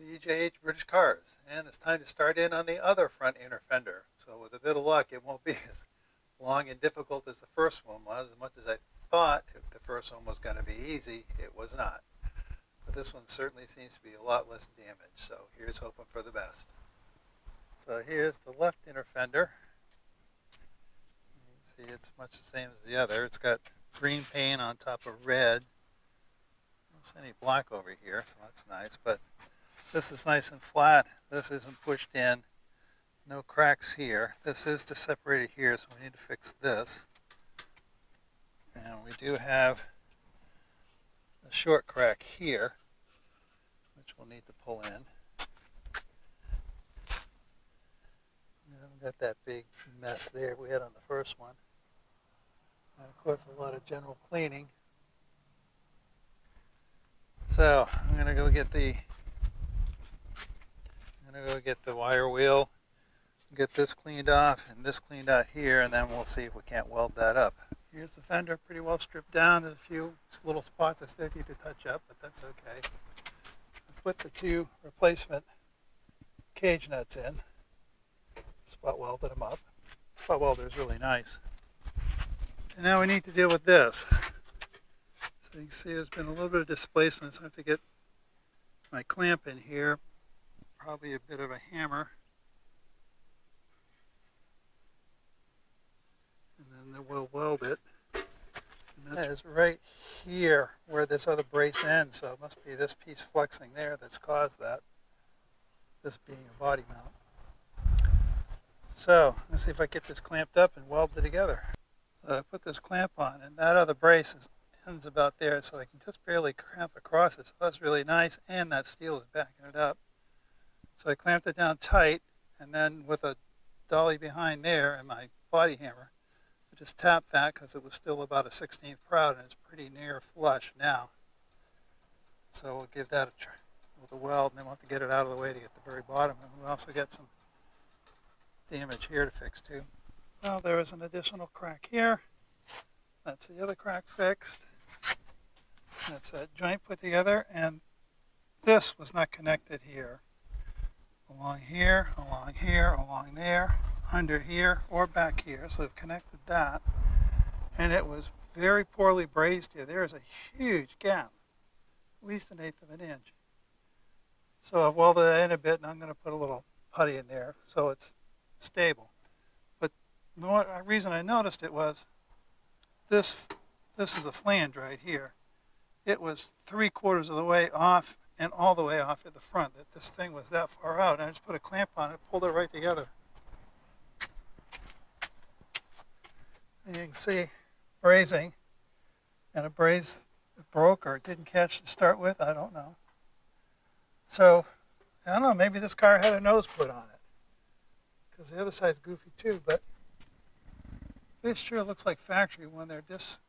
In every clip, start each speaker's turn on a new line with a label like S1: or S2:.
S1: BJH British Cars, and it's time to start in on the other front inner fender. So with a bit of luck, it won't be as long and difficult as the first one was. As much as I thought the first one was going to be easy, it was not. But this one certainly seems to be a lot less damage, so here's hoping for the best. So here's the left inner fender. You can see it's much the same as the other. It's got green paint on top of red. I don't see any black over here, so that's nice, but this is nice and flat. This isn't pushed in. No cracks here. This is to separate it here, so we need to fix this. And we do have a short crack here, which we'll need to pull in. We haven't got that big mess there we had on the first one. And of course, a lot of general cleaning. So I'm going to go get the wire wheel, get this cleaned off and this cleaned out here, and then we'll see if we can't weld that up. Here's the fender, pretty well stripped down. There's a few little spots I still need to touch up, but that's okay. I put the two replacement cage nuts in, spot welded them up. Spot welder is really nice. And now we need to deal with this. So you can see there's been a little bit of displacement, so I have to get my clamp in here, probably a bit of a hammer. And then we'll weld it. And that is right here where this other brace ends, so it must be this piece flexing there that's caused that, this being a body mount. So let's see if I get this clamped up and weld it together. So I put this clamp on, and that other brace ends about there, so I can just barely clamp across it. So that's really nice, and that steel is backing it up. So I clamped it down tight, and then with a dolly behind there and my body hammer, I just tapped that because it was still about a 16th proud, and it's pretty near flush now. So we'll give that a try with a weld, and then we'll have to get it out of the way to get the very bottom. And we also got some damage here to fix too. Well, there is an additional crack here. That's the other crack fixed. That's that joint put together, and this was not connected here. Along here, along here, along there, under here, or back here. So I've connected that. And it was very poorly brazed here. There is a huge gap, at least 1/8 of an inch. So I've welded that in a bit, and I'm going to put a little putty in there so it's stable. But the reason I noticed it was this is a flange right here. It was 3/4 of the way off and all the way off at the front. That this thing was that far out. I just put a clamp on it, pulled it right together. And you can see brazing, and a braze broke or it didn't catch to start with. I don't know. So I don't know. Maybe this car had a nose put on it, because the other side's goofy too. But this sure looks like factory when they're just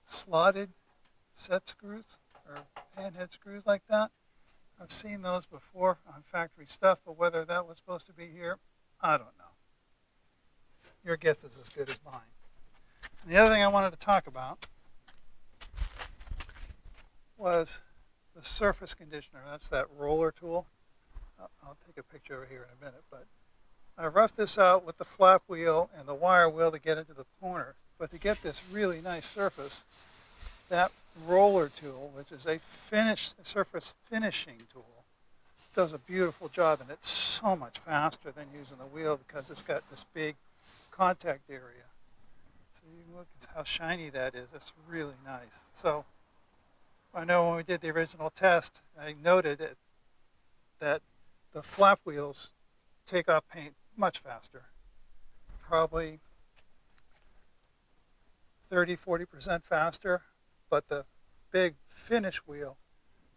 S1: slotted set screws or panhead screws like that. I've seen those before on factory stuff, but whether that was supposed to be here, I don't know. Your guess is as good as mine. And the other thing I wanted to talk about was the surface conditioner. That's that roller tool. I'll take a picture over here in a minute, but I roughed this out with the flap wheel and the wire wheel to get into the corner. But to get this really nice surface, that roller tool, which is a surface finishing tool, does a beautiful job, and it's so much faster than using the wheel because it's got this big contact area. So you can look at how shiny that is. It's really nice. So I know when we did the original test, I noted that the flap wheels take off paint much faster, probably 30-40% faster, but the big finish wheel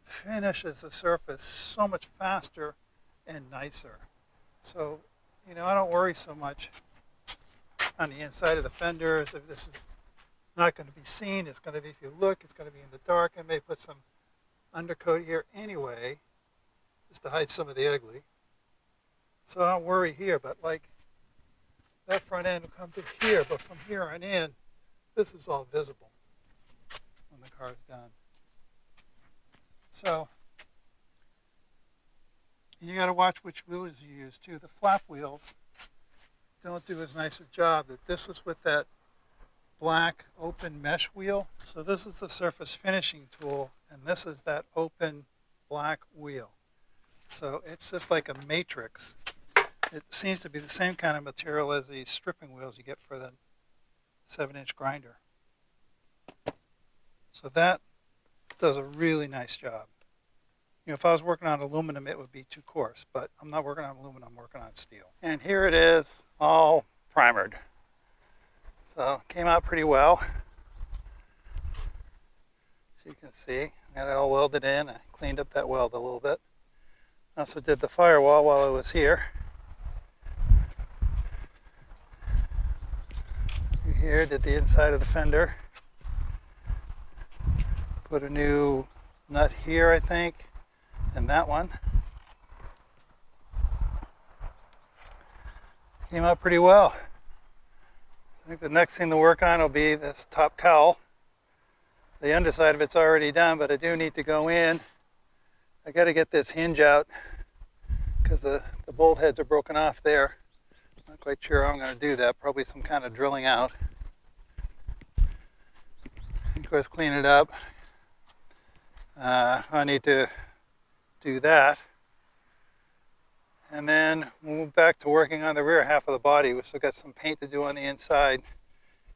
S1: finishes the surface so much faster and nicer. So, I don't worry so much on the inside of the fenders. If this is not going to be seen, it's going to be, if you look, it's going to be in the dark. I may put some undercoat here anyway, just to hide some of the ugly. So I don't worry here, but like that front end will come to here, but from here on in, this is all visible when the car's done. So You got to watch which wheels you use too. The flap wheels don't do as nice a job. That this is with that black open mesh wheel. So this is the surface finishing tool, and this is that open black wheel. So it's just like a matrix. It seems to be the same kind of material as the stripping wheels you get for the 7-inch grinder. So that does a really nice job. You know, if I was working on aluminum, it would be too coarse, but I'm not working on aluminum, I'm working on steel. And here it is, all primered. So it came out pretty well. As you can see, I got it all welded in. I cleaned up that weld a little bit. I also did the firewall while I was here. Here, did the inside of the fender. Put a new nut here, I think, and that one. Came out pretty well. I think the next thing to work on will be this top cowl. The underside of it's already done, but I do need to go in. I got to get this hinge out because the bolt heads are broken off there. Not quite sure how I'm going to do that. Probably some kind of drilling out. Of course, clean it up. I need to do that. And then we'll move back to working on the rear half of the body. We've still got some paint to do on the inside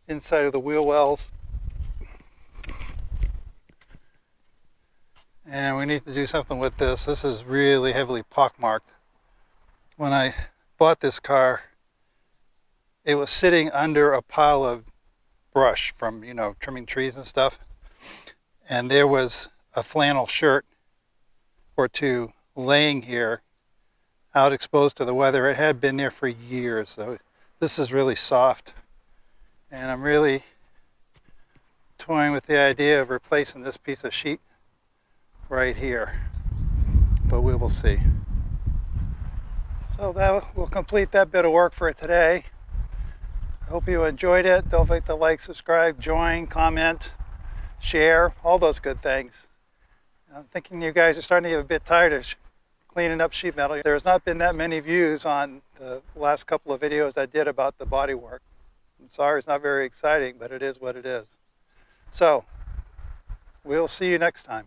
S1: of the wheel wells. And we need to do something with this. This is really heavily pockmarked. When I bought this car, it was sitting under a pile of brush from, you know, trimming trees and stuff. And there was a flannel shirt or two laying here out exposed to the weather. It had been there for years, so this is really soft. And I'm really toying with the idea of replacing this piece of sheet right here, but we will see. So that will complete that bit of work for today. I hope you enjoyed it. Don't forget to like, subscribe, join, comment, share, all those good things. I'm thinking you guys are starting to get a bit tired of cleaning up sheet metal. There's not been that many views on the last couple of videos I did about the body work. I'm sorry it's not very exciting, but it is what it is. So, we'll see you next time.